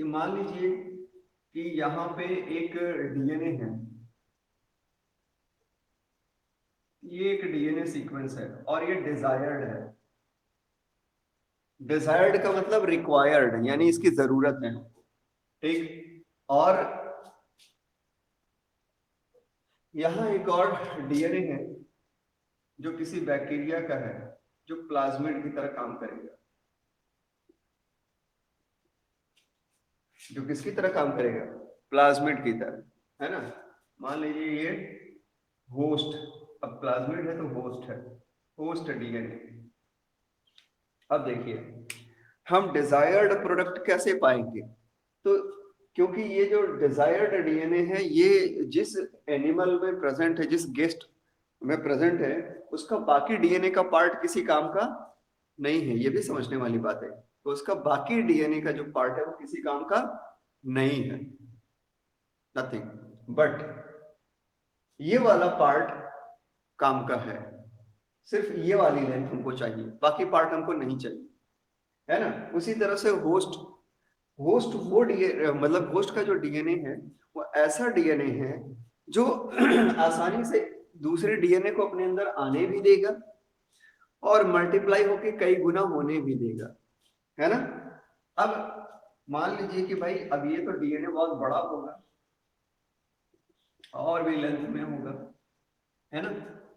कि मान लीजिए कि यहाँ पे एक डीएनए है, ये एक डीएनए सीक्वेंस है और ये डिजायर्ड है। डिजायर्ड का मतलब रिक्वायर्ड, यानी इसकी जरूरत है, ठीक। और यहाँ एक और डीएनए है जो किसी बैक्टीरिया का है, जो प्लाज्मिड की तरह काम करेगा। जो किसकी तरह काम करेगा? प्लाज्मिड की तरह, है ना। मान लीजिए ये होस्ट, अब प्लाज्मिड है तो होस्ट है, होस्ट डीएनए। अब देखिए हम डिजायर्ड प्रोडक्ट कैसे पाएंगे? तो क्योंकि ये जो डिजायर्ड डीएनए है ये जिस एनिमल में प्रेजेंट है, जिस गेस्ट में प्रेजेंट है, उसका बाकी डीएनए का पार्ट किसी काम का नहीं है। ये भी समझने वाली बात है। तो उसका बाकी डीएनए का जो पार्ट है वो किसी काम का नहीं है, नथिंग। बट ये वाला पार्ट काम का है। सिर्फ ये वाली लेंथ हमको चाहिए, बाकी पार्ट हमको नहीं चाहिए, है ना। उसी तरह से होस्ट, होस्ट वो डीएनए, मतलब होस्ट का जो डीएनए है वो ऐसा डीएनए है जो आसानी से दूसरे डीएनए को अपने अंदर आने भी देगा और मल्टीप्लाई होके कई गुना होने भी देगा, है ना। अब मान लीजिए कि भाई अब ये तो डीएनए बहुत बड़ा होगा और भी लेंथ में होगा, है ना।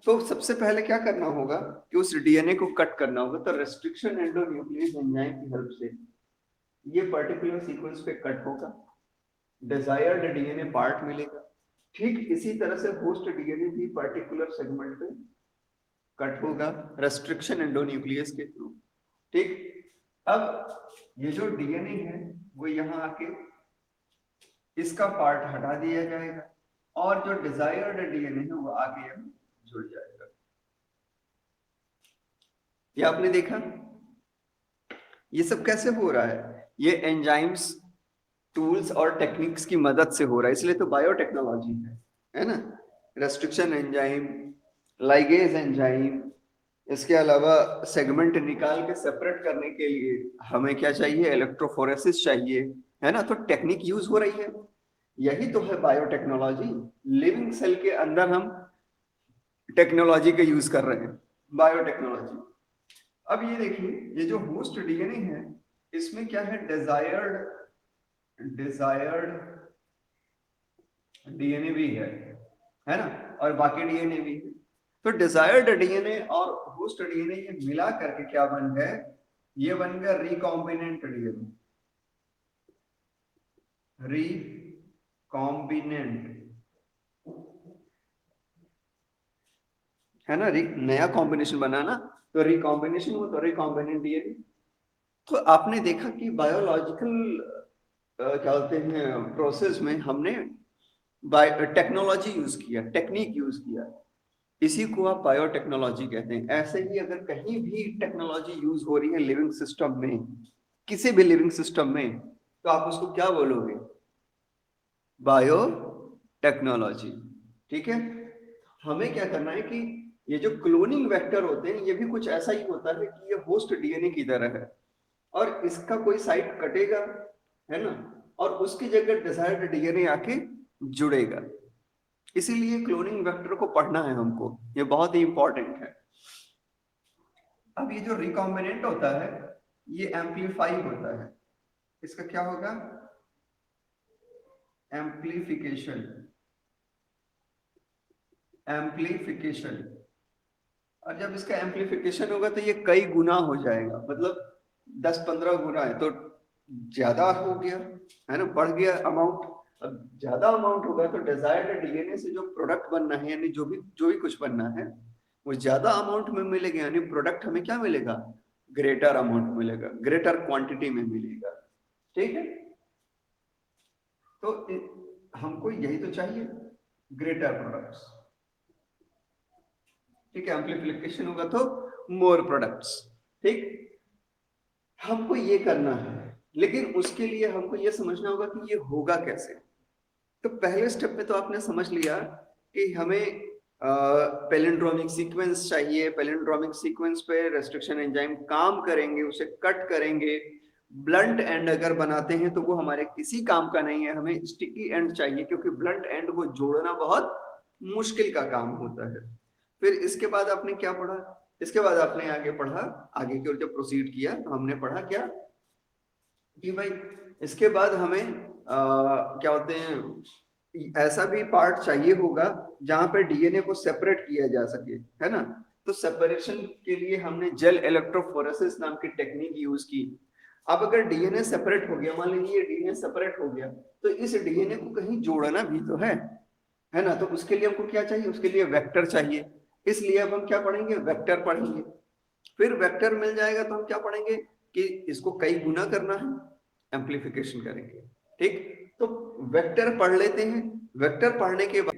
तो सबसे पहले क्या करना होगा कि उस डीएनए को कट करना होगा। तो रेस्ट्रिक्शन एंडोन्यूक्लियस एंजाइम की हेल्प से ये पर्टिकुलर सीक्वेंस पे कट होगा, डिजायर्ड डीएनए पार्ट मिलेगा। ठीक इसी तरह से होस्ट डीएनए भी पर्टिकुलर सेगमेंट पे कट होगा रेस्ट्रिक्शन एंडोन्यूक्लियस के थ्रू, ठीक। अब ये जो डीएनए है वो यहाँ आके इसका पार्ट हटा दिया जाएगा और जो डिजायर्ड डीएनए है वो आगे यहाँ जुड़ जाएगा। ये आपने देखा ये सब कैसे हो रहा है? ये एंजाइम्स, टूल्स और टेक्निक्स की मदद से हो रहा है, इसलिए तो बायोटेक्नोलॉजी है ना। रेस्ट्रिक्शन एंजाइम, लाइगेज एंजाइम, इसके अलावा सेगमेंट निकाल के सेपरेट करने के लिए हमें क्या चाहिए? इलेक्ट्रोफोरेसिस चाहिए, है ना। तो टेक्निक यूज हो रही है, यही तो है बायोटेक्नोलॉजी। लिविंग सेल के अंदर हम टेक्नोलॉजी का यूज कर रहे हैं, बायोटेक्नोलॉजी। अब ये देखिए ये जो होस्ट डीएनए है इसमें क्या है? डिजायर्ड डीएनए भी है ना, और बाकी डीएनए भी है। तो डिजायर्ड डीएनए और होस्ट डीएनए ये मिला करके क्या बन गए? ये बन गया रिकॉम्बिनेंट डीएनए, रिकॉम्बिनेंट, है ना। नया कॉम्बिनेशन बना ना, तो रिकॉम्बिनेशन हो तो रिकॉम्बिनेंट डीएनए। तो आपने देखा कि बायोलॉजिकल क्या बोलते हैं प्रोसेस में हमने टेक्नोलॉजी यूज किया, टेक्निक यूज किया, इसी को आप बायोटेक्नोलॉजी कहते हैं। ऐसे ही अगर कहीं भी टेक्नोलॉजी यूज हो रही है लिविंग सिस्टम में, किसी भी लिविंग सिस्टम में, तो आप उसको क्या बोलोगे? बायोटेक्नोलॉजी, ठीक है। हमें क्या करना है कि ये जो क्लोनिंग वेक्टर होते हैं ये भी कुछ ऐसा ही होता है कि ये होस्ट डीएनए की तरह है और इसका कोई साइट कटेगा, है ना, और उसकी जगह डिजायर्ड डीएनए आके जुड़ेगा। इसीलिए क्लोनिंग वेक्टर को पढ़ना है हमको, ये बहुत ही इंपॉर्टेंट है। अब ये जो रिकॉम्बिनेंट होता है ये एम्पलीफाई होता है, इसका क्या होगा? Amplification, amplification. और जब इसका एम्पलीफिकेशन होगा तो ये कई गुना हो जाएगा, मतलब 10-15 गुना है तो ज्यादा हो गया, है ना, बढ़ गया अमाउंट। अब ज्यादा अमाउंट होगा तो डिजायर्ड डीएनए से जो प्रोडक्ट बनना है, यानी जो भी कुछ बनना है वो ज्यादा अमाउंट में मिलेगा, यानी प्रोडक्ट हमें क्या मिलेगा? ग्रेटर अमाउंट मिलेगा, ग्रेटर क्वांटिटी में मिलेगा, ठीक है। तो हमको यही तो चाहिए, ग्रेटर प्रोडक्ट्स, ठीक है। एम्पलीफिकेशन होगा तो मोर प्रोडक्ट्स, ठीक। हमको ये करना है, लेकिन उसके लिए हमको ये समझना होगा कि ये होगा कैसे। तो पहले स्टेप में तो आपने समझ लिया कि हमें पैलिंड्रोमिक सीक्वेंस चाहिए। पैलिंड्रोमिक सीक्वेंस पे रेस्ट्रिक्शन एंजाइम काम करेंगे, उसे कट करेंगे, ब्लंट एंड अगर बनाते हैं तो वो हमारे किसी काम का नहीं है, हमें स्टिकी एंड चाहिए, क्योंकि ब्लंट एंड को जोड़ना बहुत मुश्किल का काम होता है। फिर इसके बाद आपने क्या पढ़ा? इसके बाद आपने आगे पढ़ा, आगे की ओर जब प्रोसीड किया तो हमने पढ़ा क्या कि भाई इसके बाद हमें क्या होते हैं, ऐसा भी पार्ट चाहिए होगा जहां पे डीएनए को सेपरेट किया जा सके, है ना। तो सेपरेशन के लिए हमने जेल इलेक्ट्रोफोरेसिस नाम की टेक्निक यूज की। अब अगर डीएनए सेपरेट हो गया, मान लीजिए डीएनए सेपरेट हो गया, तो इस डीएनए को कहीं जोड़ना भी तो है ना। तो उसके लिए हमको क्या चाहिए? उसके लिए वेक्टर चाहिए। इसलिए अब हम क्या पढ़ेंगे? वेक्टर पढ़ेंगे। फिर वेक्टर मिल जाएगा तो हम क्या पढ़ेंगे कि इसको कई गुना करना है, एम्प्लीफिकेशन करेंगे। ठीक, तो वेक्टर पढ़ लेते हैं। वेक्टर पढ़ने के बाद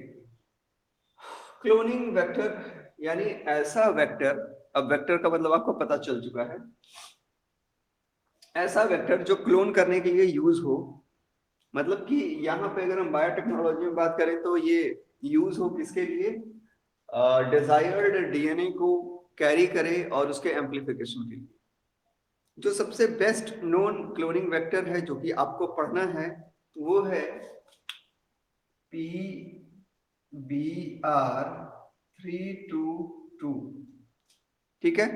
क्लोनिंग वेक्टर, यानी ऐसा वेक्टर, अब वेक्टर का मतलब आपको पता चल चुका है, ऐसा वेक्टर जो क्लोन करने के लिए यूज हो। मतलब कि यहाँ पे अगर हम बायोटेक्नोलॉजी में बात करें तो ये यूज हो किसके लिए? डिजायर्ड डीएनए को कैरी करे और उसके एम्प्लीफिकेशन के लिए। जो सबसे बेस्ट नोन क्लोनिंग वेक्टर है जो कि आपको पढ़ना है वो है PBr322। ठीक है,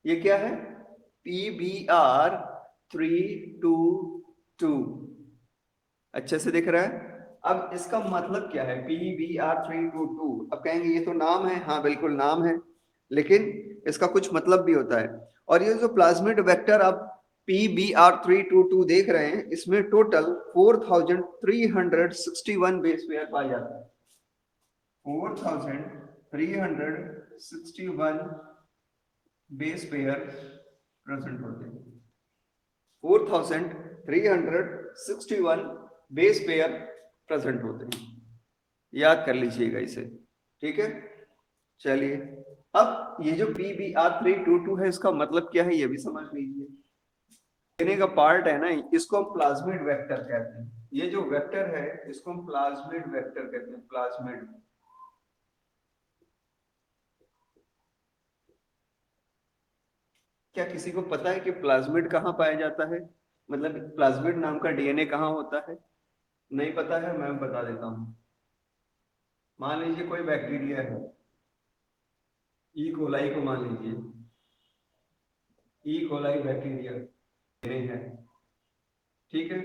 ये क्या है? PBr322। अच्छे से दिख रहा है? अब इसका मतलब क्या है PBr322? अब कहेंगे ये तो नाम है। हाँ बिल्कुल नाम है, लेकिन इसका कुछ मतलब भी होता है। और ये जो प्लाज्मिड वेक्टर आप PBr322 देख रहे हैं, इसमें टोटल 4361 बेस पेयर पाए जाते हैं। 4361 बेस पेयर प्रेजेंट होते हैं। 4361 बेस पेयर प्रेजेंट होते हैं, याद कर लीजिएगा इसे। ठीक है, चलिए अब ये जो PBr322 है इसका मतलब क्या है ये भी समझ लीजिए। डीएनए का पार्ट है ना, इसको हम प्लाज्मिड वेक्टर कहते हैं। ये जो वेक्टर है इसको हम प्लाज्मिड वेक्टर कहते हैं। प्लाज्मिड, क्या किसी को पता है कि प्लाज्मिड कहाँ पाया जाता है? मतलब प्लाज्मिड नाम का डीएनए कहाँ होता है? नहीं पता है? मैं बता देता हूँ। मान लीजिए कोई बैक्टीरिया है, ई कोलाई को मान लीजिए, ई कोलाई बैक्टीरिया डीएनए है। ठीक है,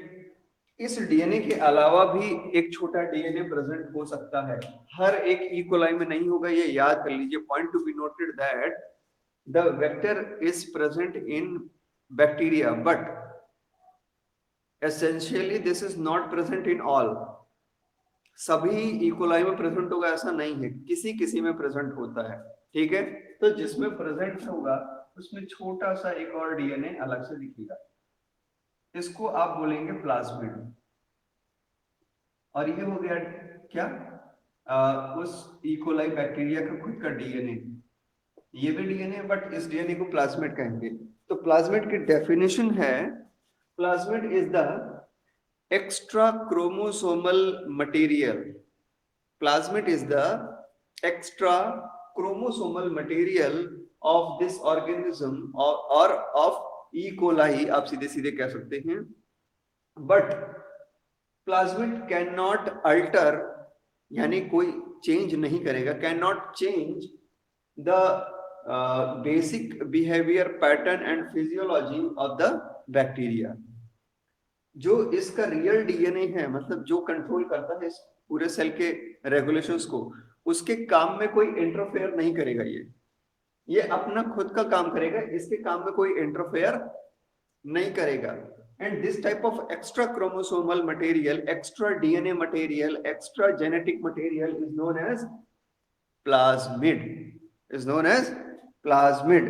इस डीएनए के अलावा भी एक छोटा डीएनए प्रेजेंट हो सकता है, हर एक ई कोलाई में नहीं होगा, ये याद कर लीजिए। Point to be noted that the vector is present in bacteria but essentially this is not present in all. सभी ई कोलाई में प्रेजेंट होगा ऐसा नहीं है, किसी किसी में प्रेजेंट होता है। ठीक है, तो जिसमें प्रेजेंट होगा उसमें छोटा सा एक और डीएनए अलग से दिखेगा, इसको आप बोलेंगे प्लाज्मिड। और ये हो गया क्या? उस इकोलाई बैक्टीरिया का खुद का डीएनए। ये भी डीएनए बट इस डीएनए को प्लाज्मिड कहेंगे। तो प्लाज्मिड की डेफिनेशन है, plasmid is the extra chromosomal material. Plasmid is the extra chromosomal material of this organism और ऑफ ई कोलाई, आप सीधे सीधे कह सकते हैं। But plasmid can not alter, यानी कोई चेंज नहीं करेगा, can not change the basic behaviour pattern and physiology of the bacteria. जो इसका रियल डीएनए है, मतलब जो कंट्रोल करता है इस पूरे सेल के रेगुलेशंस को, उसके काम में कोई इंटरफेयर नहीं करेगा। ये अपना खुद का काम करेगा, इसके काम में कोई इंटरफेयर नहीं करेगा। And this type of extra chromosomal material, extra DNA material, extra genetic material is known as plasmid, is known as plasmid.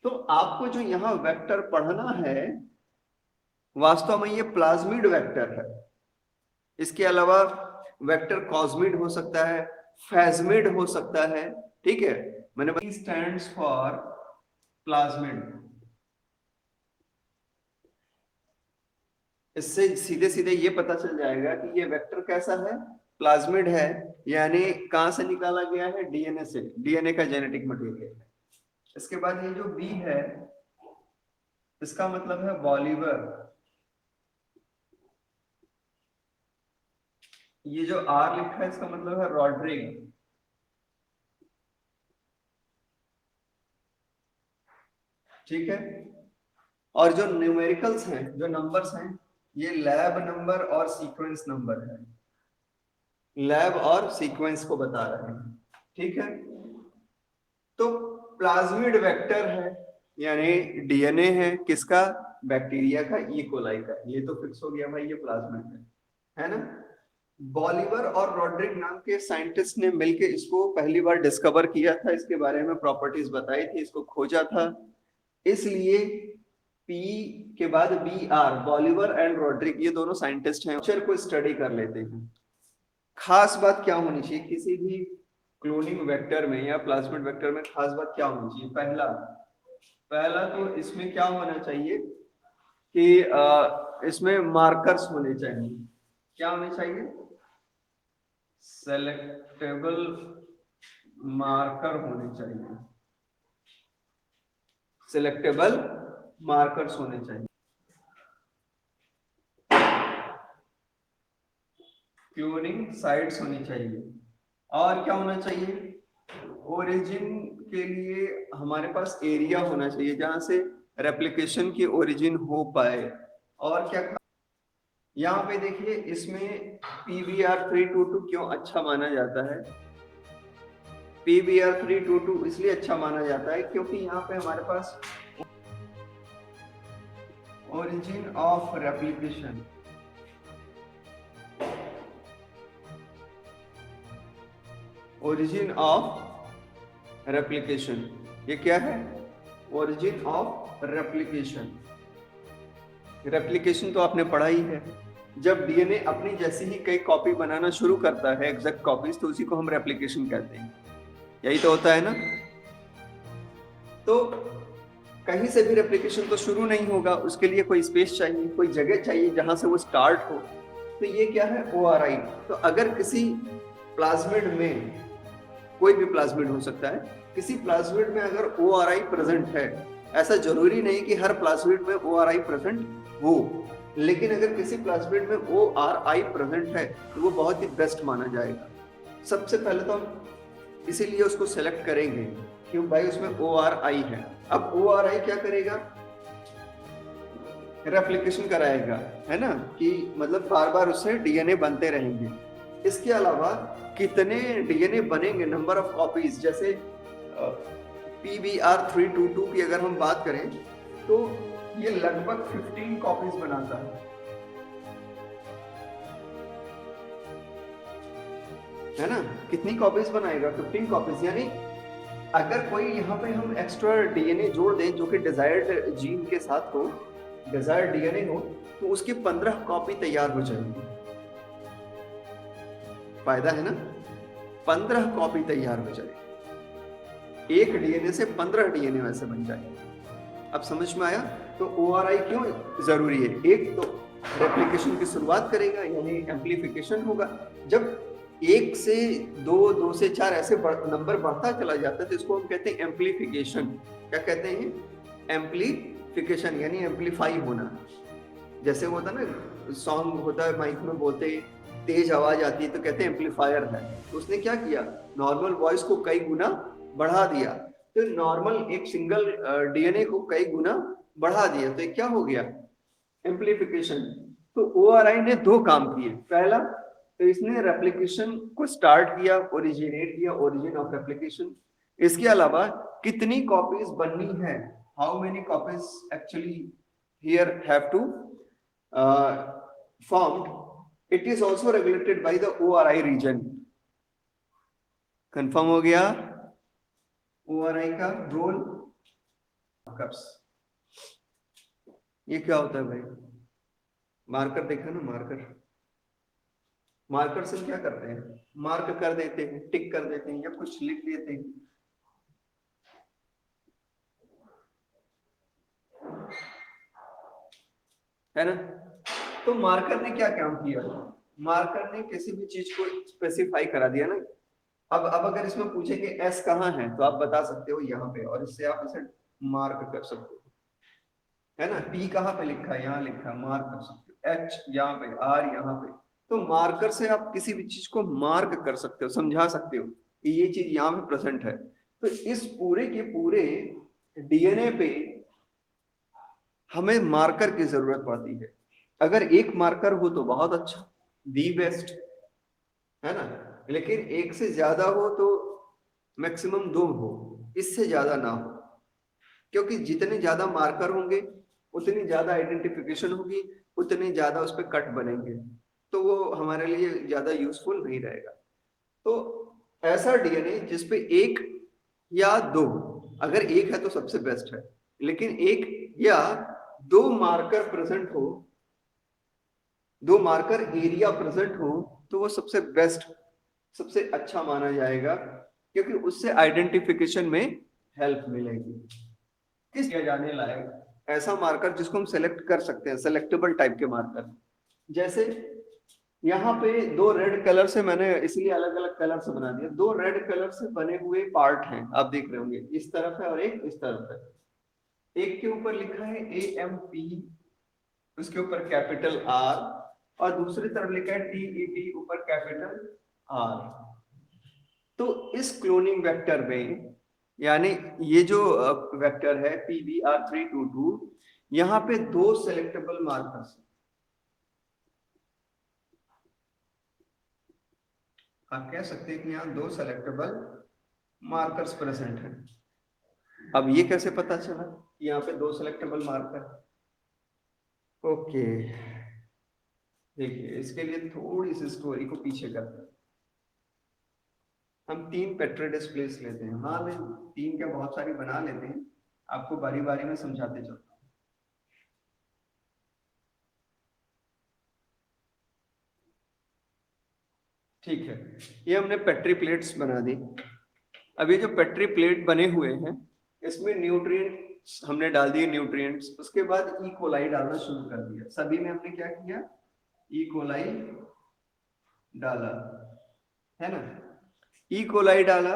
तो आपको जो यहां वेक्टर पढ़ना है वास्तव में ये प्लाज्मिड वेक्टर है। इसके अलावा वेक्टर कॉस्मिड हो सकता है, फेजमिड हो सकता है। ठीक है, मैंने स्टैंड्स फॉर प्लाज्मिड। इससे सीधे सीधे ये पता चल जाएगा कि ये वेक्टर कैसा है, प्लाज्मिड है, यानी कहां से निकाला गया है? डीएनए से, डीएनए का जेनेटिक मटेरियल है। इसके बाद ये जो बी है, इसका मतलब है बॉलीवर। ये जो आर लिखा है इसका मतलब है रॉड्रिग। ठीक है। और जो न्यूमेरिकल्स हैं, जो नंबर्स हैं, ये लैब नंबर और सीक्वेंस नंबर है, लैब और सीक्वेंस को बता रहे हैं। ठीक है। तो प्लाज्मिड वेक्टर है, यानी डीएनए है किसका, बैक्टीरिया का, ई कोलाई का। ये तो फिक्स हो गया भाई, ये प्लाज्मिड है ना। बॉलीवर और रॉड्रिक नाम के साइंटिस्ट ने मिलकर इसको पहली बार डिस्कवर किया था, इसके बारे में प्रॉपर्टीज बताई थी, इसको खोजा था। इसलिए पी के बाद B R, Bolivar and Rodriguez, ये दोनों साइंटिस्ट हैं। पिक्चर को स्टडी कर लेते हैं। खास बात क्या होनी चाहिए किसी भी क्लोनिंग वेक्टर में या प्लाज्मिड वेक्टर में, खास बात क्या होनी चाहिए? पहला तो इसमें क्या होना चाहिए कि इसमें मार्कर्स होने चाहिए। क्या होने चाहिए? सेलेक्टेबल मार्कर होने चाहिए, सिलेक्टेबल मार्कर्स होने चाहिए। क्लोनिंग साइट्स होनी चाहिए। और क्या होना चाहिए? ओरिजिन के लिए हमारे पास एरिया होना चाहिए जहां से रेप्लिकेशन की ओरिजिन हो पाए। और क्या, यहाँ पे देखिए इसमें PBr322 क्यों अच्छा माना जाता है? PBr322 इसलिए अच्छा माना जाता है क्योंकि यहाँ पे हमारे पास origin of replication, origin of replication, ये क्या है? Origin of replication. रेप्लिकेशन तो आपने पढ़ा ही है, जब डीएनए अपनी जैसी ही कई कॉपी बनाना शुरू करता है, एग्जैक्ट कॉपीज, तो उसी को हम रेप्लिकेशन कहते हैं। यही तो होता है ना। तो कहीं से भी रेप्लिकेशन तो शुरू नहीं होगा, उसके लिए कोई स्पेस चाहिए, कोई जगह चाहिए जहां से वो स्टार्ट हो। तो ये क्या है? ORI। तो अगर किसी प्लाज्मिड में, कोई भी प्लाज्मिड हो सकता है, किसी प्लाज्मिड में अगर ORI प्रेजेंट है, ऐसा जरूरी नहीं कि हर प्लाज्मिड में ORI प्रेजेंट हो, लेकिन अगर किसी प्लाज्मिड में ORI प्रेजेंट है तो वो बहुत ही बेस्ट माना जाएगा। सबसे पहले तो हम इसीलिए उसको सेलेक्ट करेंगे क्यों भाई, उसमें ORI है। अब ORI क्या करेगा? रेप्लिकेशन कराएगा, है ना, कि मतलब बार बार उससे डीएनए बनते रहेंगे। इसके अलावा कितने डीएनए बनेंगे, नंबर ऑफ कॉपीज, जैसे PBr322 की अगर हम बात करें तो ये लगभग 15 कॉपीज बनाता है ना। कितनी कॉपीज बनाएगा? 15 कॉपीज। यानी अगर कोई यहाँ पे हम एक्स्ट्रा डीएनए जोड़ दें जो कि डिजायर्ड जीन के साथ हो, डिजायर्ड डीएनए हो, तो उसकी 15 कॉपी तैयार हो जाएगी। फायदा है ना, 15 कॉपी तैयार हो जाएगी। एक डीएनए से 15 डीएनए वैसे बन जाएंगे। अब समझ में आया? तो ORI क्यों जरूरी है? एक तो रेप्लिकेशन की शुरुआत करेगा, यानी एम्प्लीफिकेशन होगा। जब 1 से 2, 2 से 4 ऐसे नंबर बढ़ता चला जाता है तो इसको हम कहते हैं एम्प्लीफिकेशन। क्या कहते हैं? एम्प्लीफिकेशन, यानी एम्प्लीफाई होना। जैसे होता है ना, सॉन्ग होता है, माइक में बोलते हैं, तेज आवाज आती है तो कहते हैं एम्पलीफायर है। तो उसने क्या किया? नॉर्मल वॉइस को कई गुना बढ़ा दिया। तो नॉर्मल एक सिंगल डीएनए को कई गुना बढ़ा दिया, तो क्या हो गया? एम्प्लीफिकेशन। तो ORI ने 2 काम किए। पहला तो इसने रेप्लिकेशन को स्टार्ट किया, ओरिजिनेट किया, ओरिजिन ऑफ रेप्लिकेशन। इसके अलावा कितनी कॉपीज बननी है, how many copies actually here have to formed, it is also regulated by the ORI region। Confirm हो गया ORI का रोल। ये क्या होता है भाई? मार्कर देखा ना, मार्कर। मार्कर से क्या करते हैं? मार्क कर देते हैं, टिक कर देते हैं, या कुछ लिख देते हैं, है ना। तो मार्कर ने क्या काम किया? मार्कर ने किसी भी चीज को स्पेसिफाई करा दिया ना। अब अगर इसमें पूछे कि S कहाँ है तो आप बता सकते हो यहाँ पे, और इससे आप इसे मार्क कर सकते हो। है ना। P कहाँ पे लिखा है, यहाँ लिखा है, मार्क कर सकते हो, H यहाँ पे, R यहाँ पे। तो मार्कर से आप किसी भी चीज को मार्क कर सकते हो, समझा सकते हो कि ये चीज यहाँ पे प्रेजेंट है। तो इस पूरे के पूरे डीएनए पे हमें मार्कर की जरूरत पड़ती है। अगर एक मार्कर हो तो बहुत अच्छा, दी बेस्ट, है ना। लेकिन एक से ज्यादा हो तो मैक्सिमम 2 हो, इससे ज्यादा ना हो। क्योंकि जितने ज्यादा मार्कर होंगे उतनी ज्यादा आइडेंटिफिकेशन होगी, उतने ज्यादा उस पर कट बनेंगे, तो वो हमारे लिए ज्यादा यूजफुल नहीं रहेगा। तो ऐसा डीएनए जिसपे 1 या 2, अगर 1 है तो सबसे बेस्ट है, लेकिन 1 या 2 मार्कर प्रेजेंट हो, 2 मार्कर एरिया प्रेजेंट हो, तो वो सबसे बेस्ट, सबसे अच्छा माना जाएगा, क्योंकि उससे आइडेंटिफिकेशन में हेल्प मिलेगी। किस किया जाने लायक ऐसा मार्कर जिसको हम सेलेक्ट कर सकते हैं, सेलेक्टेबल टाइप के मार्कर, जैसे यहाँ पे 2 रेड कलर से, मैंने इसलिए अलग अलग कलर से बना दिया, 2 रेड कलर से बने हुए पार्ट हैं, आप देख रहे होंगे, इस तरफ है और एक इस तरफ है। एक के ऊपर लिखा है AMP, उसके ऊपर कैपिटल R, और दूसरी तरफ लिखा है TET, ऊपर कैपिटल R। तो इस क्लोनिंग वेक्टर में, यानी ये जो वेक्टर है PBR322, यहाँ पे 2 सेलेक्टेबल मार्कर्स, आप कह सकते हैं कि यहाँ 2 सेलेक्टेबल मार्कर्स प्रेजेंट हैं। अब ये कैसे पता चला कि यहाँ पे 2 सेलेक्टेबल मार्कर? ओके, देखिए इसके लिए थोड़ी सी स्टोरी को पीछे करते हैं। हम 3 पेट्री डिस्प्लेस लेते हैं, हाँ मैं 3 क्या बहुत सारी बना लेते हैं, आपको बारी बारी में समझाते चलता हूँ। ठीक है, ये हमने पेट्री प्लेट्स बना दी। अब ये जो पेट्री प्लेट बने हुए हैं, इसमें न्यूट्रिएंट्स हमने डाल दिए, न्यूट्रिएंट्स, उसके बाद ई कोलाई डालना शुरू कर दिया। सभी में हमने क्या किया, ई कोलाई डाला, है ना। ई कोलाई डाला,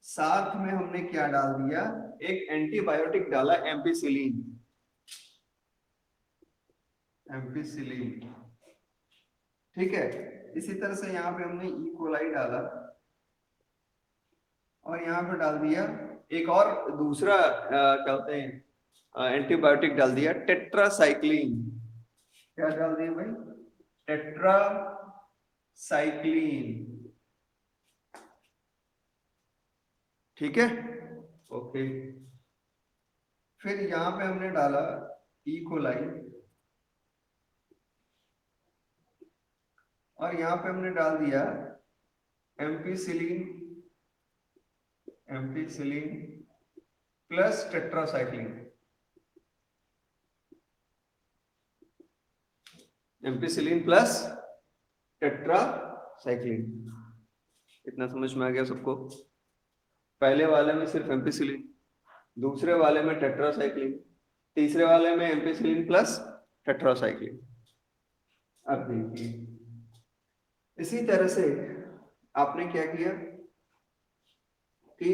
साथ में हमने क्या डाल दिया, एक एंटीबायोटिक डाला, एम्पिसिलिन। एम्पिसिलिन, ठीक है। इसी तरह से यहाँ पे हमने ई कोलाई डाला, और यहाँ पे डाल दिया एक और दूसरा क्या होते हैं एंटीबायोटिक डाल दिया, टेट्रासाइक्लिन। क्या डाल दिया भाई, टेट्रासाइक्लिन, ठीक है, ओके। फिर यहाँ पे हमने डाला ई कोलाई, और यहाँ पे हमने डाल दिया ampicillin, ampicillin plus tetracycline, ampicillin plus tetracycline. इतना समझ में आ गया सबको? पहले वाले में सिर्फ एम्पिसिलिन, दूसरे वाले में टेट्रासाइक्लिन, तीसरे वाले में एम्पिसिलिन प्लस टेट्रासाइक्लिन। अब देखिए इसी तरह से आपने क्या किया कि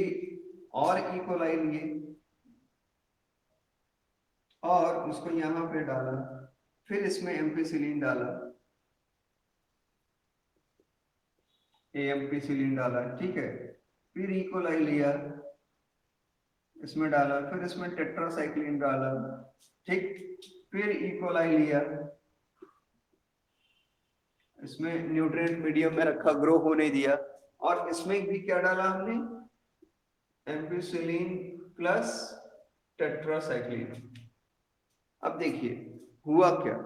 और ई कोलाई लिए और उसको यहाँ पे डाला, फिर इसमें एम्पिसिलिन डाला, एम्पिसिलिन डाला, ठीक है। फिर ई कोलाई लिया, इसमें डाला, फिर इसमें टेट्रासाइक्लिन डाला, ठीक। फिर ई कोलाई लिया, इसमें न्यूट्रिएंट मीडियम में रखा, ग्रो होने दिया, और इसमें भी क्या डाला हमने, एम्पिसिलिन प्लस टेट्रासाइक्लिन। अब देखिए हुआ क्या,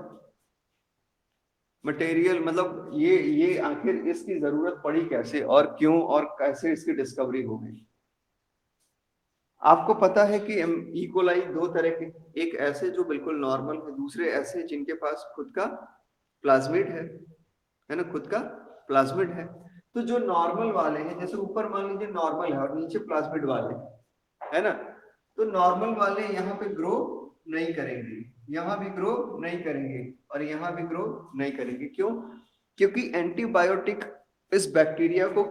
मटेरियल, मतलब ये आखिर इसकी जरूरत पड़ी कैसे और क्यों और कैसे इसकी डिस्कवरी हो गई। आपको पता है कि ई कोलाई 2 तरह के, एक ऐसे जो बिल्कुल नॉर्मल है, दूसरे ऐसे जिनके पास खुद का प्लाज्मिड है ना, खुद का प्लाज्मिड है। तो जो नॉर्मल वाले हैं, जैसे ऊपर मान लीजिए नॉर्मल है और नीचे प्लाज्मिड वाले, है ना, तो नॉर्मल वाले यहाँ पे ग्रो नहीं करेंगे, यहाँ भी ग्रो नहीं करेंगे, और यहाँ भी ग्रो नहीं करेंगे। क्यों? क्योंकि एंटीबायोटिक इस बैक्टीरिया को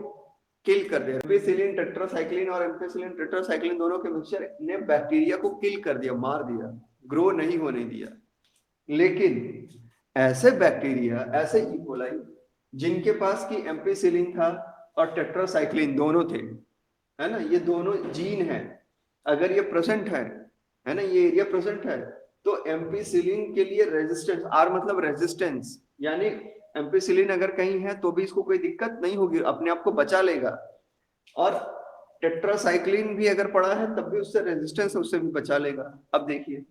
किल कर दिया। एम्पिसिलिन टेट्रासाइक्लिन और एम्पिसिलिन टेट्रासाइक्लिन दोनों के मिक्सचर ने बैक्टीरिया को किल कर दिया, मार दिया, ग्रो नहीं होने दिया। लेकिन ऐसे बैक्टीरिया, ऐसे इकोलाई जिनके पास की एम्पिसिलिन था और टेट्रासाइक्लिन दोनों थे, है ना, ये दोनों जीन है, अगर ये प्रेजेंट है ना, ये एरिया प्रेजेंट है, तो एम्पिसिलिन के लिए रेजिस्टेंस, आर मतलब रेजिस्टेंस, यानी एम्पिसिलिन अगर कहीं है तो भी इसको कोई दिक्कत नहीं होगी, अपने आप को बचा लेगा। और टेट्रासाइक्लिन भी अगर पड़ा है तब भी उससे रेजिस्टेंस है, उससे भी बचा लेगा। अब देखिए,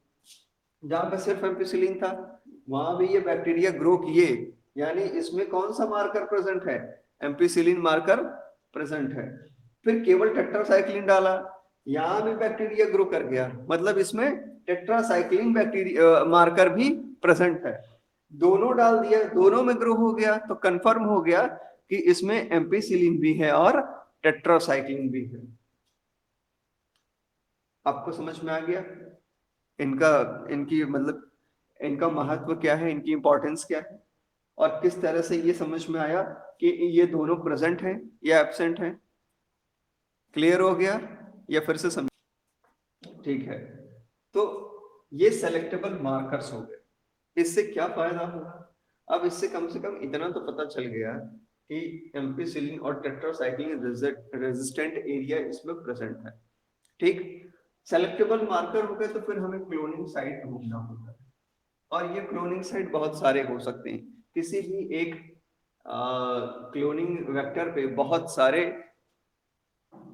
जहां पे सिर्फ एम्पिसिलिन था वहां भी ये बैक्टीरिया ग्रो किए, यानी इसमें कौन सा मार्कर प्रेजेंट है, एम्पिसिलिन मार्कर प्रेजेंट है। फिर केवल टेट्रासाइक्लिन डाला, यहां भी बैक्टीरिया ग्रो कर गया, मतलब इसमें टेट्रासाइक्लिन बैक्टीरिया मार्कर भी प्रेजेंट है। दोनों डाल दिया, दोनों में ग्रो हो गया, तो कंफर्म हो गया कि इसमें एम्पिसिलिन भी है और टेट्रासाइक्लिन भी है। आपको समझ में आ गया इनका, इनकी मतलब इनका महत्व क्या है, इनकी इंपॉर्टेंस क्या है, और किस तरह से ये समझ में आया कि ये दोनों प्रेजेंट हैं या एब्सेंट हैं। क्लियर हो गया या फिर से समझ? ठीक है, तो ये सेलेक्टेबल मार्कर्स हो गए। इससे क्या फायदा होगा? अब इससे कम से कम इतना तो पता चल गया कि एम्पिसिलिन और टेट्रासाइक्लिन रेजिस्टेंट एरिया इसमें प्रेजेंट है। ठीक, सेलेक्टेबल मार्कर हो गए तो फिर हमें क्लोनिंग साइट ढूंढना होगा, और ये क्लोनिंग साइट बहुत सारे हो सकते हैं। किसी भी एक क्लोनिंग वेक्टर पे बहुत सारे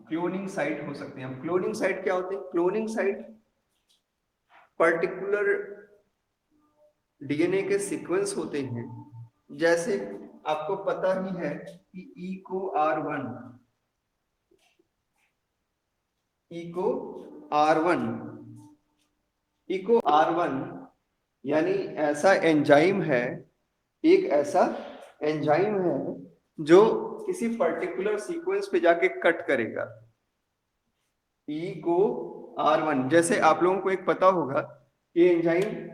क्लोनिंग साइट हो सकते हैं। अब क्लोनिंग साइट क्या होते हैं? क्लोनिंग साइट पर्टिकुलर डीएनए के सीक्वेंस होते हैं। जैसे आपको पता ही है कि ई को R1, eco R1, eco R1 यानी ऐसा एंजाइम है, एक ऐसा एंजाइम है जो किसी पर्टिकुलर सीक्वेंस पे जाके कट करेगा। ई को R1, जैसे आप लोगों को एक पता होगा ये एंजाइम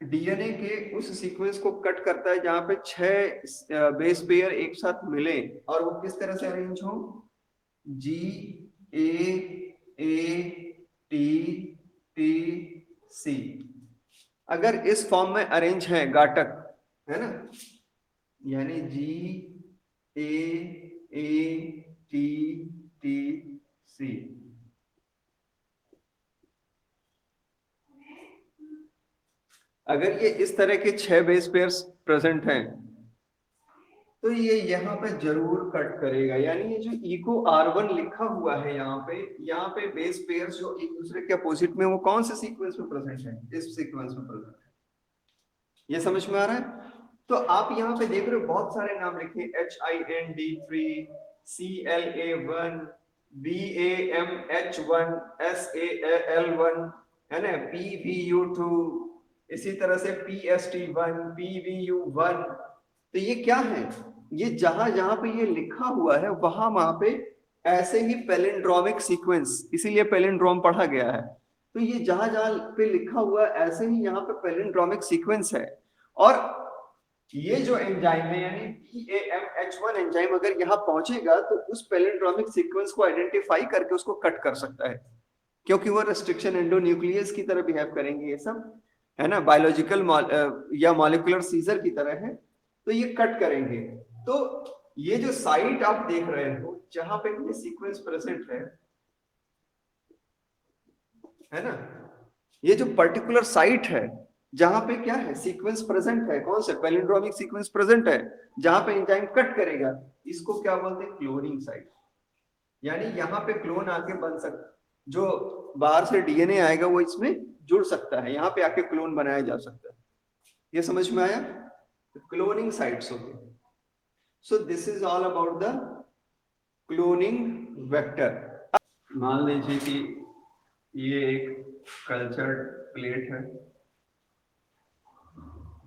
डीएनए के उस सीक्वेंस को कट करता है जहां पे 6 बेस पेयर एक साथ मिले, और वो किस तरह से अरेंज हो, G A T T C। अगर इस फॉर्म में अरेंज है गाटक, है ना, यानी GAATTC, अगर ये इस तरह के 6 बेस पेयर्स प्रेजेंट हैं तो ये यहाँ पे जरूर कट करेगा। यानी ये जो इको R1 लिखा हुआ है यहाँ पे बेस पेयर्स जो एक दूसरे के अपोजिट में, वो कौन से सीक्वेंस में प्रेजेंट है? इस सीक्वेंस में प्रेजेंट है। ये समझ में आ रहा है? तो आप यहाँ पे देख रहे हो बहुत सारे नाम लिखे, HIND3, CLA1, BAMH1, SAL1, है ना, PVU2, इसी तरह से PST1, PVU1। तो ये क्या है? ये जहां जहां पे ये लिखा हुआ है वहां पे ऐसे ही पैलिंड्रोमिक सीक्वेंस, इसीलिए पैलिंड्रोम पढ़ा गया है। तो ये जहां जहां पे लिखा हुआ है ऐसे ही यहाँ पे पैलिंड्रोमिक सीक्वेंस है। और ये जो एंजाइम है यानी BAMH1 एंजाइम अगर यहाँ पहुंचेगा तो उस पैलिंड्रोमिक सीक्वेंस को आइडेंटिफाई करके उसको कट कर सकता है, क्योंकि वो रेस्ट्रिक्शन एंडोन्यूक्लियस की तरह बिहेव करेंगे ये सब, है ना, बायोलॉजिकल या मॉलिक्यूलर सीजर की तरह है, तो ये कट करेंगे। तो ये जो साइट आप देख रहे हो जहां पे ये सीक्वेंस प्रेजेंट है ना, ये जो पर्टिकुलर साइट है जहां पे क्या है, सीक्वेंस प्रेजेंट है, कौन से पैलिंड्रोमिक सीक्वेंस प्रेजेंट है, जहां पे एंजाइम कट करेगा, इसको क्या बोलते हैं? Cloning site. यानी यहाँ पे क्लोन आके बन सकता, जो बाहर से डीएनए आएगा वो इसमें जुड़ सकता है, यहाँ पे आके क्लोन बनाया जा सकता है। ये समझ में आया? क्लोनिंग साइट्स हो गए। So this is all about the cloning vector. मान लीजिए कि ये एक कल्चर प्लेट है,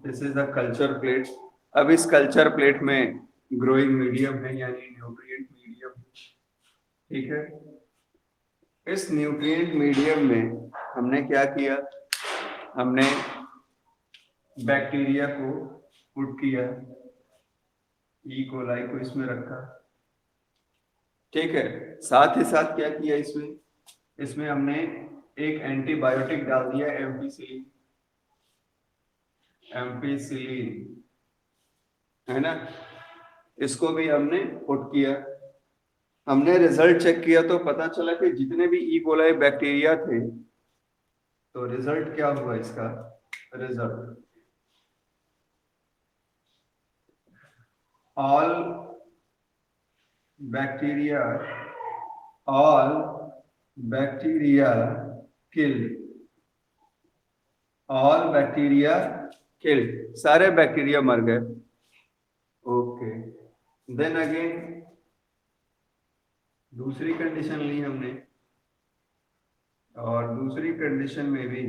this is the culture plate. अब इस कल्चर प्लेट में ग्रोइंग मीडियम है यानी न्यूट्रिएंट मीडियम, ठीक है। इस न्यूट्रिएंट मीडियम में हमने क्या किया, हमने बैक्टीरिया को पुट किया, ई कोलाई को इसमें रखा, ठीक है। साथ ही साथ क्या किया, इसमें हमने एक एंटीबायोटिक डाल दिया एम्पिसिलिन, एम्पिसिलिन है ना, इसको भी हमने पुट किया। हमने रिजल्ट चेक किया तो पता चला कि जितने भी ई कोलाई बैक्टीरिया थे, तो रिजल्ट क्या हुआ इसका, result all bacteria, all bacteria killed, all bacteria killed, सारे बैक्टीरिया मर गए। ओके, देन अगेन दूसरी कंडीशन ली हमने, और दूसरी कंडीशन में भी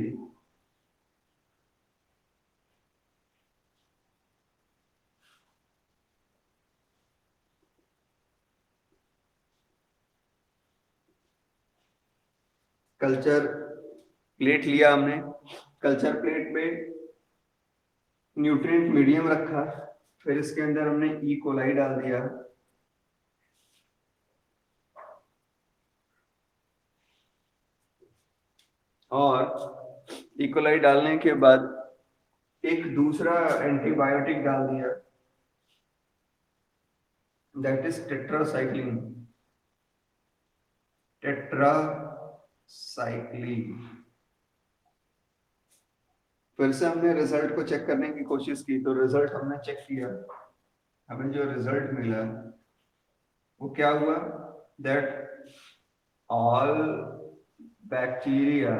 कल्चर प्लेट लिया हमने, कल्चर प्लेट में न्यूट्रिएंट मीडियम रखा, फिर इसके अंदर हमने ई कोलाई डाल दिया, और ई कोलाई डालने के बाद एक दूसरा एंटीबायोटिक डाल दिया, दैट इज टेट्रासाइक्लिन, टेट्रासाइक्लिन। फिर से हमने रिजल्ट को चेक करने की कोशिश की, तो रिजल्ट हमने चेक किया, हमें जो रिजल्ट मिला वो क्या हुआ, दैट ऑल बैक्टीरिया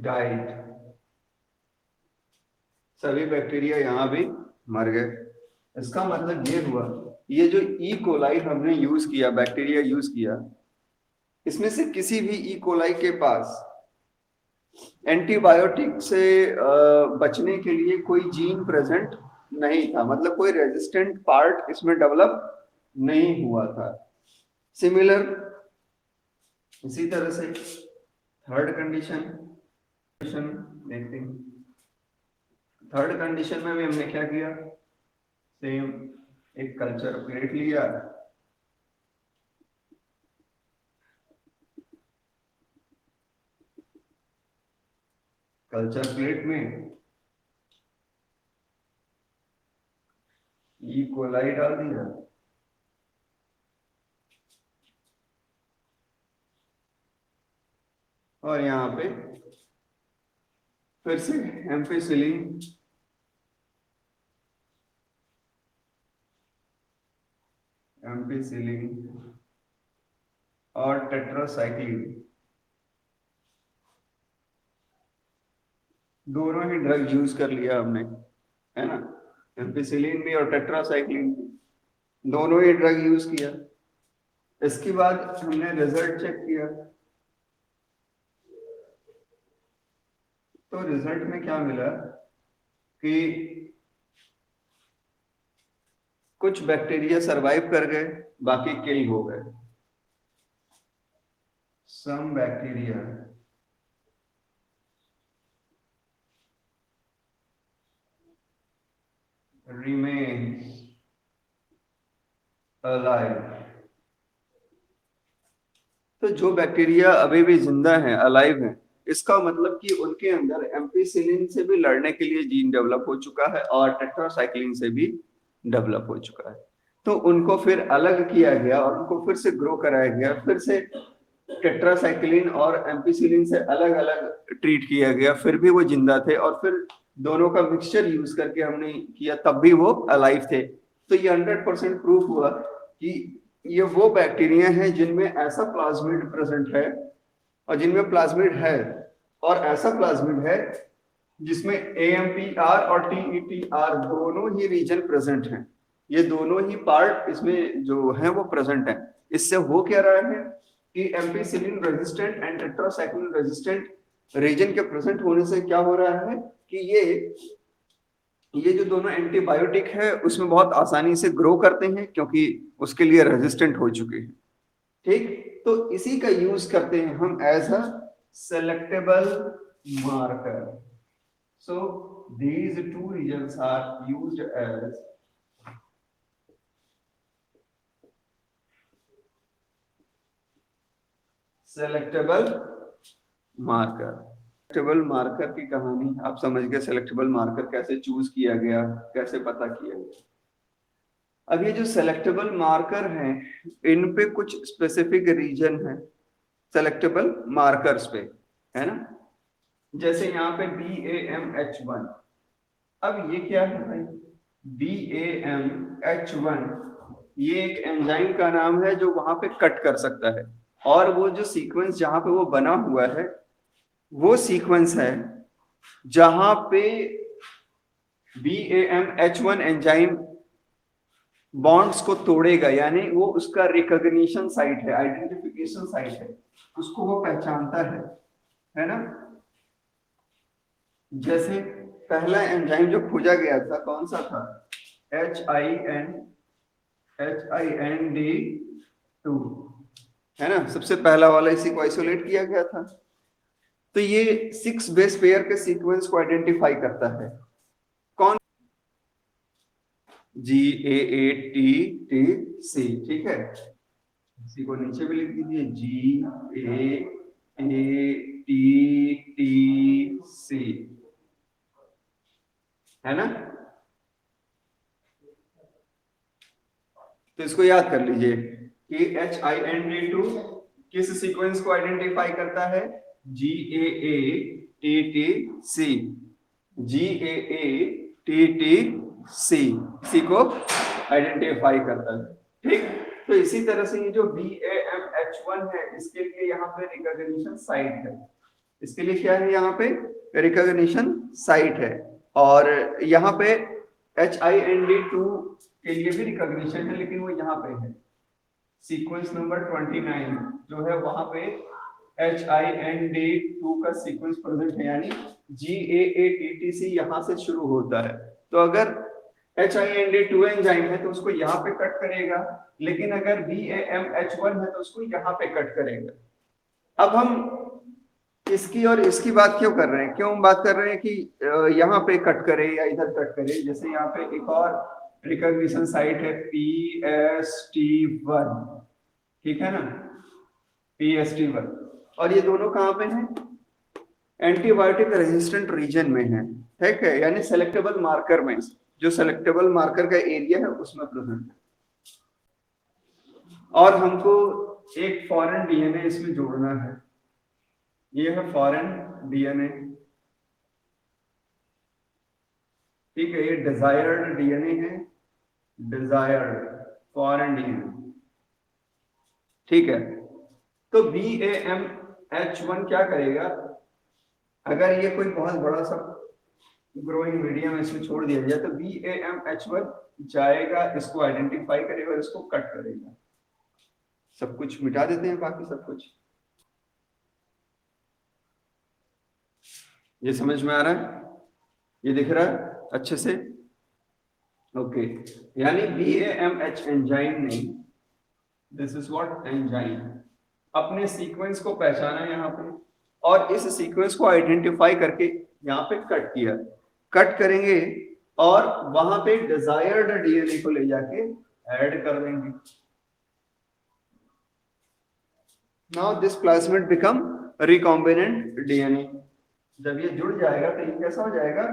डाइड, सभी बैक्टीरिया यहाँ भी मर गए। इसका मतलब ये हुआ, ये जो ई कोलाई हमने यूज किया, बैक्टीरिया यूज किया, इसमें से किसी भी ई कोलाई के पास एंटीबायोटिक से बचने के लिए कोई जीन प्रेजेंट नहीं था, मतलब कोई रेजिस्टेंट पार्ट इसमें डेवलप नहीं हुआ था। सिमिलर इसी तरह से थर्ड कंडीशन देखते हैं, थर्ड कंडीशन में भी हमने क्या किया, सेम एक कल्चर प्लेट लिया, कल्चर प्लेट में ई कोलाई डाल दिया, और यहाँ पे फिर से एम्पिसिलिन, एम्पिसिलिन और टेट्रासाइक्लिन, दोनों ही ड्रग यूज कर लिया हमने, है ना, एम्पिसिलिन भी और टेट्रासाइक्लिन भी, दोनों ही ड्रग यूज किया। इसके बाद हमने रिजल्ट चेक किया, तो रिजल्ट में क्या मिला कि कुछ बैक्टीरिया सरवाइव कर गए, बाकी किल हो गए। सम बैक्टीरिया remains alive, तो जो बैक्टीरिया अभी भी जिंदा हैं, अलाइव हैं, इसका मतलब कि उनके अंदर एम्पिसिलिन से भी लड़ने के लिए जीन डेवलप हो चुका है और टेट्रासाइक्लिन से भी डेवलप हो चुका है। तो उनको फिर अलग किया गया और उनको फिर से ग्रो कराया गया, फिर से टेट्रासाइक्लिन और एम्पिसिलिन से अलग अलग ट्रीट किया गया, फिर भी वो जिंदा थे, और फिर दोनों का मिक्सचर यूज करके हमने किया, तब भी वो अलाइव थे। तो ये 100% प्रूफ हुआ कि ये वो बैक्टीरिया हैं जिनमें ऐसा प्लाज्मिड प्रेजेंट है, और जिनमें प्लाज्मिड है, और ऐसा प्लाज्मिड है जिसमें AMPR और TETR दोनों ही रीजन प्रेजेंट हैं, ये दोनों ही पार्ट इसमें जो है वो प्रेजेंट है। इससे हो क्या रहा है कि ampicillin resistant and tetracycline resistant region के प्रेजेंट होने से क्या हो रहा है कि ये जो दोनों एंटीबायोटिक है उसमें बहुत आसानी से ग्रो करते हैं, क्योंकि उसके लिए रेजिस्टेंट हो चुके हैं। ठीक, तो इसी का यूज करते हैं हम as a selectable marker. So these two regions are used as selectable marker. Selectable marker की कहानी आप समझ गए, सेलेक्टेबल मार्कर कैसे चूज किया गया, कैसे पता किया गया। अब ये जो सेलेक्टेबल मार्कर हैं, इन पे कुछ स्पेसिफिक रीजन है सेलेक्टेबल मार्कर्स पे, है ना। जैसे यहाँ पे BAMH1, अब ये क्या है भाई, BAMH1 ये एक एंजाइम का नाम है जो वहां पे कट कर सकता है, और वो जो सीक्वेंस जहां पे वो बना हुआ है वो सीक्वेंस है जहां पे BAMH1 एंजाइम बॉन्ड्स को तोड़ेगा, यानी वो उसका रिकॉग्निशन साइट है, आइडेंटिफिकेशन साइट है, उसको वो पहचानता है ना। जैसे पहला एंजाइम जो खोजा गया था कौन सा था, HIND2, है ना, सबसे पहला वाला, इसी को आइसोलेट किया गया था। तो ये 6 बेस पेयर के सीक्वेंस को आइडेंटिफाई करता है। कौन, GAATTC, ठीक है, इसी को नीचे भी लिख दीजिए, GAATTC, है ना। तो इसको याद कर लीजिए कि HIND2 किस सीक्वेंस को आइडेंटिफाई करता है, GAATTC, GAATTC, इसी को आइडेंटिफाई करता है, ठीक। तो इसी तरह से ये जो BAMH1 है, इसके लिए यहाँ पे रिकॉग्निशन साइट है, इसके लिए क्या है, यहाँ पे रिकॉग्निशन साइट है, और यहाँ पे HIND2 के लिए भी रिकॉग्निशन है, लेकिन वो यहाँ पे है सीक्वेंस नंबर 29 जो है, वहां पे HIND2 का सीक्वेंस प्रेजेंट है, यानी GAATTC यहाँ से शुरू होता है। तो अगर HIND2 एंजाइम है तो उसको यहाँ पे कट करेगा, लेकिन अगर BAMH1 है तो उसको यहाँ पे कट करेगा। अब हम इसकी और इसकी बात क्यों कर रहे हैं, क्यों हम बात कर रहे हैं कि यहाँ पे कट करे या इधर कट करे। जैसे यहाँ पे एक और रिकॉग्निशन साइट है PST1, ठीक है ना, PST1, और ये दोनों कहाँ पे हैं, एंटीबायोटिक रेजिस्टेंट रीजन में है, ठीक है, यानी सेलेक्टेबल मार्कर में, जो सेलेक्टेबल मार्कर का एरिया है उसमें प्रेजेंट है। और हमको एक फॉरेन डीएनए इसमें जोड़ना है, ये है फॉरेन डीएनए, ठीक है, ये डिजायर्ड डीएनए है, डिजायर्ड फॉरेन डीएनए, ठीक है। तो BAMH1 क्या करेगा, अगर ये कोई बहुत बड़ा सा ग्रोइंग मीडियम इसमें छोड़ दिया जाए तो BAMH1 जाएगा, इसको आइडेंटिफाई करेगा और इसको कट करेगा, सब कुछ मिटा देते हैं, बाकी सब कुछ। ये समझ में आ रहा है, ये दिख रहा है अच्छे से, ओके। यानी BAMH एंजाइम ने, दिस इज व्हाट एंजाइम, अपने सीक्वेंस को पहचाना यहाँ पे, और इस सीक्वेंस को आइडेंटिफाई करके यहाँ पे कट किया, कट करेंगे और वहां पे डिजायर्ड डीएनए को ले जाके ऐड कर देंगे। Now this plasmid become recombinant DNA, जब ये जुड़ जाएगा तो ये कैसा हो जाएगा,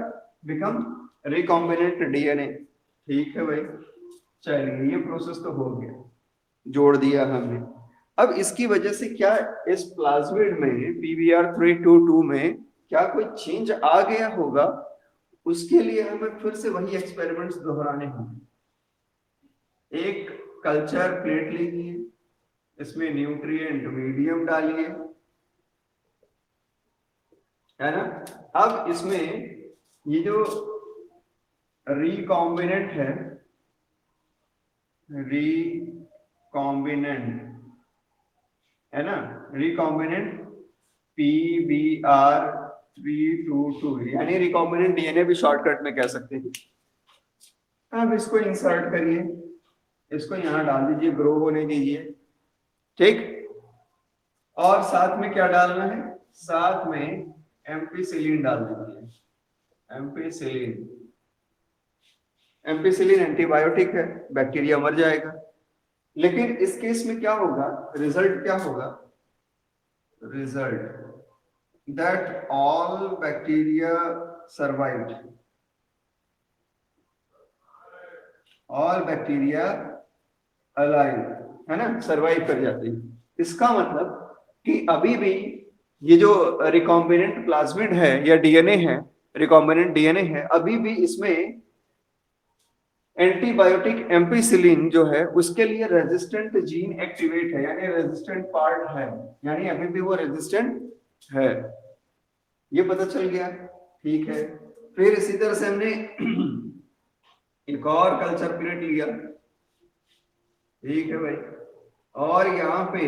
बिकम रिकॉम्बिनेंट डीएनए, ठीक है भाई। चलिए ये प्रोसेस तो हो गया, जोड़ दिया हमने। अब इसकी वजह से क्या इस प्लाज्मिड में PBr322 में क्या कोई चेंज आ गया होगा, उसके लिए हमें फिर से वही एक्सपेरिमेंट्स दोहराने होंगे। एक कल्चर प्लेट लीजिए, इसमें न्यूट्रिएंट मीडियम डालिए, है ना। अब इसमें ये जो रिकॉम्बिनेंट है, रिकॉम्बिनेंट है ना, रिकॉम्बिनेंट PBr322, यानी रिकॉम्बिनेंट डीएनए भी शॉर्टकट में कह सकते हैं। अब इसको इंसर्ट करिए, इसको यहां डाल दीजिए, ग्रो होने दीजिए, ठीक। और साथ में क्या डालना है, साथ में एम्पिसिलिन डाल दीजिए, एम्पिसिलिन। एम्पिसिलिन एंटीबायोटिक है, बैक्टीरिया मर जाएगा। लेकिन इस केस में क्या होगा, रिजल्ट क्या होगा, result that all bacteria survived. All bacteria alive, है ना, सर्वाइव कर जाते हैं। इसका मतलब कि अभी भी ये जो रिकॉम्बिनेंट प्लाज्मिड है या डीएनए है, रिकॉम्बिनेंट डीएनए है, अभी भी इसमें एंटीबायोटिक एम्पिसिलिन जो है उसके लिए रेजिस्टेंट जीन एक्टिवेट है, यानी रेजिस्टेंट पार्ट है, यानी अभी भी वो रेजिस्टेंट है। ये पता चल गया, ठीक है। फिर इसी तरह से हमने एक और कल्चर प्लेट लिया, ठीक है भाई, और यहाँ पे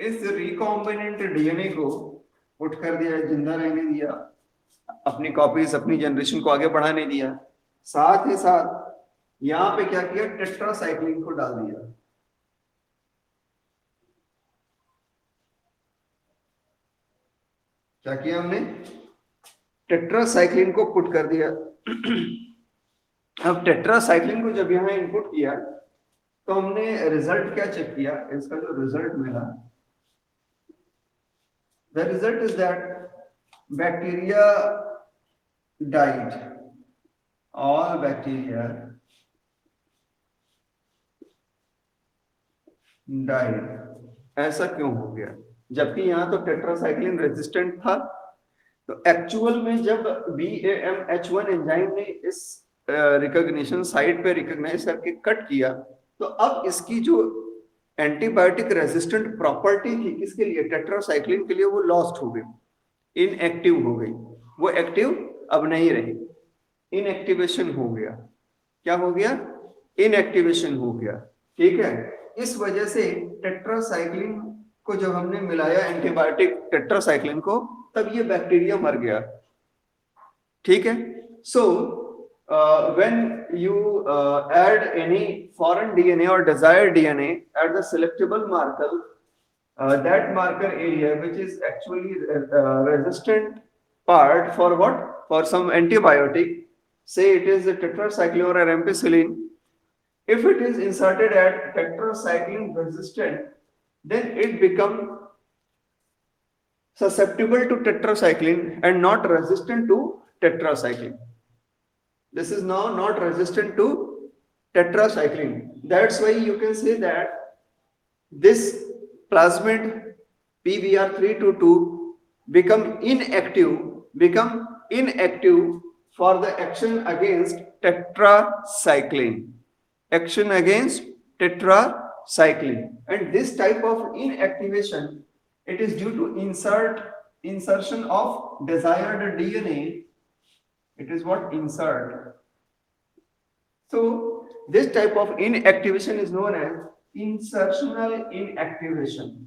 इस रिकॉम्बिनेंट डीएनए को पुट कर दिया, जिंदा रहने दिया, अपनी कॉपीज अपनी जनरेशन को आगे बढ़ाने दिया। साथ ही साथ यहाँ पे क्या किया, टेट्रासाइक्लिन को डाल दिया। क्या किया हमने, टेट्रासाइक्लिन को पुट कर दिया। अब टेट्रासाइक्लिन को जब यहाँ इनपुट किया तो हमने रिजल्ट क्या चेक किया, इसका जो रिजल्ट मिला, the result is that bacteria died, all bacteria died. ऐसा क्यों हो गया, जबकि यहाँ तो टेट्रासाइक्लिन रेजिस्टेंट था। तो एक्चुअल में जब BAMH1 एंजाइम ने इस रिकॉग्निशन साइट पे रिकॉग्नाइज करके कट किया, तो अब इसकी जो एंटीबायोटिक रेजिस्टेंट प्रॉपर्टी थी किसके लिए, टेट्रासाइक्लिन के लिए, वो लॉस्ट हो गई, इनएक्टिव हो गई। वो एक्टिव अब नहीं रही, इनएक्टिवेशन हो गया। क्या हो गया, इनएक्टिवेशन हो गया, ठीक है। इस वजह से टेट्रासाइक्लिन को जब हमने मिलाया एंटीबायोटिक टेट्रासाइक्लिन को, तब ये बैक्टीरिया मर गया, ठीक है। सो when you add any foreign DNA or desired DNA at the selectable marker, that marker area which is actually resistant part for what, for some antibiotic, say it is a tetracycline or ampicillin, if it is inserted at tetracycline resistant, then it become susceptible to tetracycline and not resistant to tetracycline. This is now not resistant to tetracycline. That's why you can say that this plasmid PBr322 become inactive for the action against tetracycline. Action against tetracycline. And this type of inactivation, it is due to insertion of desired DNA. It is what, insert. So this type of inactivation is known as insertional inactivation.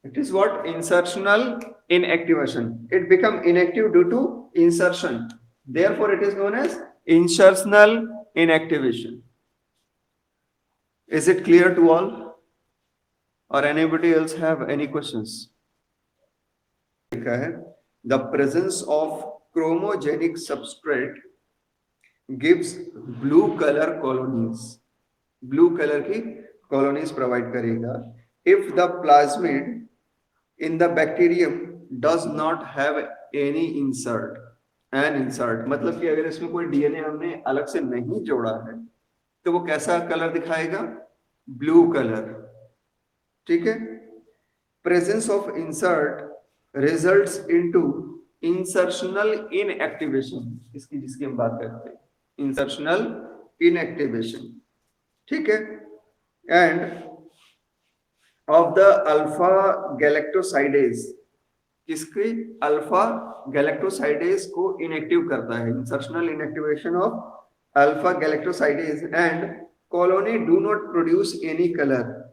It is what, insertional inactivation. It become inactive due to insertion. Therefore it is known as insertional inactivation. Is it clear to all, or anybody else have any questions? The presence of chromogenic substrate gives blue color colonies. Blue color की colonies provide करेगा if the plasmid in the bacterium does not have any insert. An insert मतलब कि अगर इसमें कोई DNA हमने अलग से नहीं जोड़ा है तो वो कैसा कलर दिखाएगा, ब्लू कलर, ठीक है। Presence of insert results into insertional inactivation, इसकी जिसकी हम बात करते हैं, इंसर्शनल इनएक्टिवेशन, ठीक है। End of the alpha galactosidase, किसकी, अल्फा गैलेक्टोसाइडेज को इनएक्टिव करता है, insertional inactivation of alpha galactosidase, and colony do not produce any color.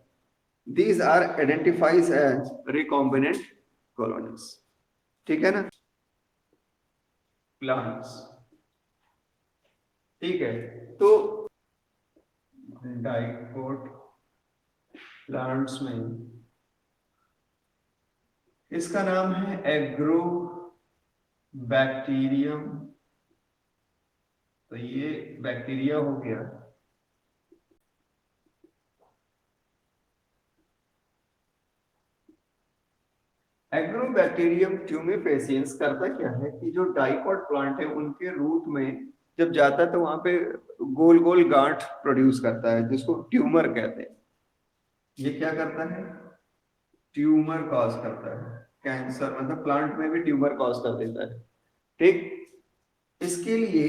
These are identified as recombinant colonies, ठीक है ना। प्लांट्स, ठीक है, तो डाइकोट प्लांट्स में इसका नाम है एग्रो बैक्टीरियम। तो ये बैक्टीरिया हो गया। एग्रोबैक्टीरियम ट्यूमेफेसियंस करता क्या है कि जो डाइकॉट प्लांट है उनके रूट में जब जाता है तो वहां पे गोल गोल गांठ प्रोड्यूस करता है जिसको ट्यूमर कहते हैं। ये क्या करता है? ट्यूमर कॉज करता है। कैंसर मतलब प्लांट में भी ट्यूमर कॉज कर देता है। ठीक। इसके लिए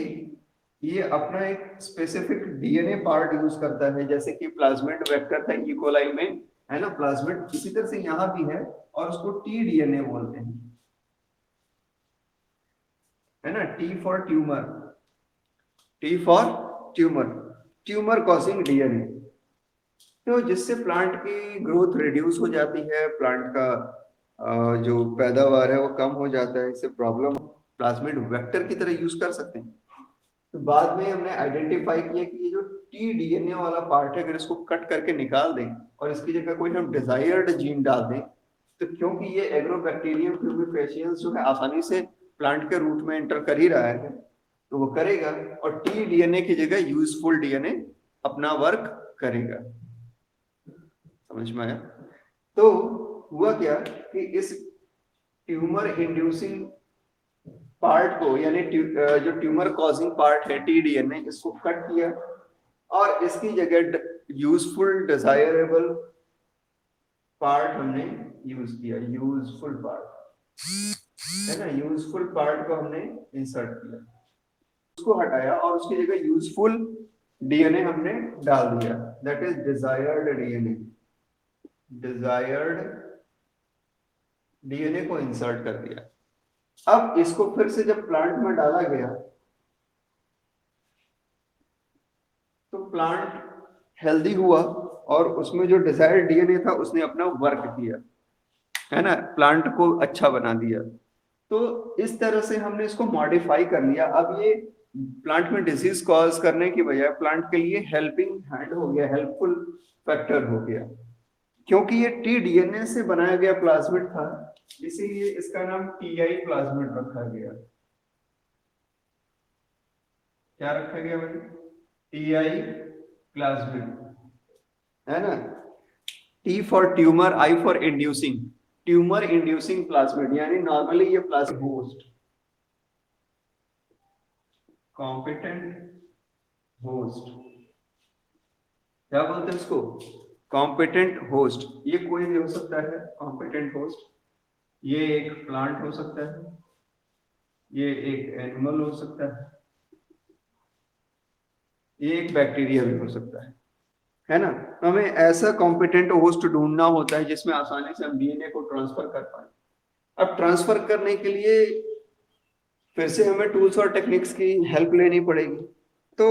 ये अपना एक स्पेसिफिक डीएनए पार्ट यूज करता है, जैसे कि प्लाज्मिड वेक्टर था ई कोलाई में, है ना, प्लाज्मिड इसी तरह से यहाँ भी है और उसको टी डीएनए बोलते हैं, है ना, T for tumour, T for tumour, tumour causing DNA. तो जिससे प्लांट की ग्रोथ रिड्यूस हो जाती है, प्लांट का जो पैदावार है वो कम हो जाता है, इससे प्रॉब्लम प्लाज्मिड वेक्टर की तरह यूज कर सकते हैं। तो बाद में हमने आइडेंटिफाई किया कि ये जो टी डीएनए वाला पार्ट है अगर इसको कट करके निकाल दें और इसकी जगह कोई हम डिजायर्ड जीन डाल दें, तो क्योंकि ये एग्रोबैक्टीरियम ट्यूबिफेशियंस जो है आसानी से प्लांट के रूट में एंटर कर ही रहा है, तो वो करेगा और टी डीएनए की जगह यूजफुल डीएनए अपना वर्क करेगा। समझ में आया? तो हुआ क्या कि इस ट्यूमर इंड्यूसिंग पार्ट को यानी जो ट्यूमर कॉजिंग पार्ट है टी डीएनए, इसको कट किया और इसकी जगह यूजफुल डिजायरेबल पार्ट हमने यूज किया। यूजफुल पार्ट है ना, यूजफुल पार्ट को हमने इंसर्ट किया, उसको हटाया और उसकी जगह यूजफुल डीएनए हमने डाल दिया, that is desired DNA. Desired DNA को इंसर्ट कर दिया। अब इसको फिर से जब प्लांट में डाला गया तो प्लांट हेल्दी हुआ और उसमें जो डिजायर्ड डीएनए था उसने अपना वर्क किया, है ना, प्लांट को अच्छा बना दिया। तो इस तरह से हमने इसको मॉडिफाई कर लिया। अब ये प्लांट में डिजीज कॉज करने की बजाय प्लांट के लिए हेल्पिंग हैंड हो गया, हेल्पफुल फैक्टर हो गया, क्योंकि ये टी डीएनए से बनाया गया प्लाज्मिड था, इसीलिए इसका नाम टीआई प्लाज्मिड रखा गया। क्या रखा गया भाई? टीआई प्लाज्मिड, है ना। T for tumour, I for inducing, tumour inducing plasmid, यानी नॉर्मली ये प्लाज्मिड होस्ट, कॉम्पिटेंट होस्ट, क्या बोलते हैं उसको? Competent host. ये कोई भी हो सकता है कॉम्पिटेंट होस्ट, ये एक प्लांट हो सकता है, ये एक एनिमल हो सकता है, ये एक बैक्टीरिया भी हो सकता है ना। तो हमें ऐसा कॉम्पिटेंट होस्ट ढूंढना होता है जिसमें आसानी से हम डीएनए को ट्रांसफर कर पाए। अब ट्रांसफर करने के लिए फिर से हमें टूल्स और टेक्निक्स की हेल्प लेनी पड़ेगी। तो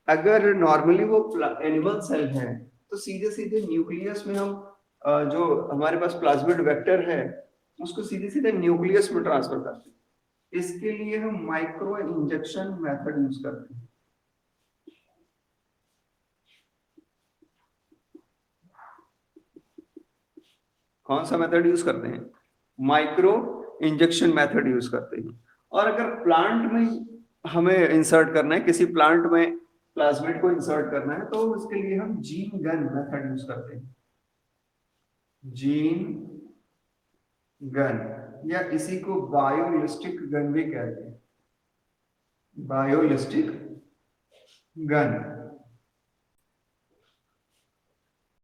अगर नॉर्मली वो एनिमल सेल है तो सीधे सीधे न्यूक्लियस में हम जो हमारे पास प्लाज्मिड वेक्टर है उसको सीधे सीधे न्यूक्लियस में ट्रांसफर करते हैं। इसके लिए हम माइक्रो इंजेक्शन मेथड यूज करते हैं। कौन सा मेथड यूज करते हैं? माइक्रो इंजेक्शन मेथड यूज करते हैं। और अगर प्लांट में हमें इंसर्ट करना है, किसी प्लांट में प्लाज्मिड को इंसर्ट करना है, तो उसके लिए हम जीन गन मेथड यूज करते हैं। जीन गन, या इसी को बायोलिस्टिक गन भी कहते हैं, बायोलिस्टिक गन।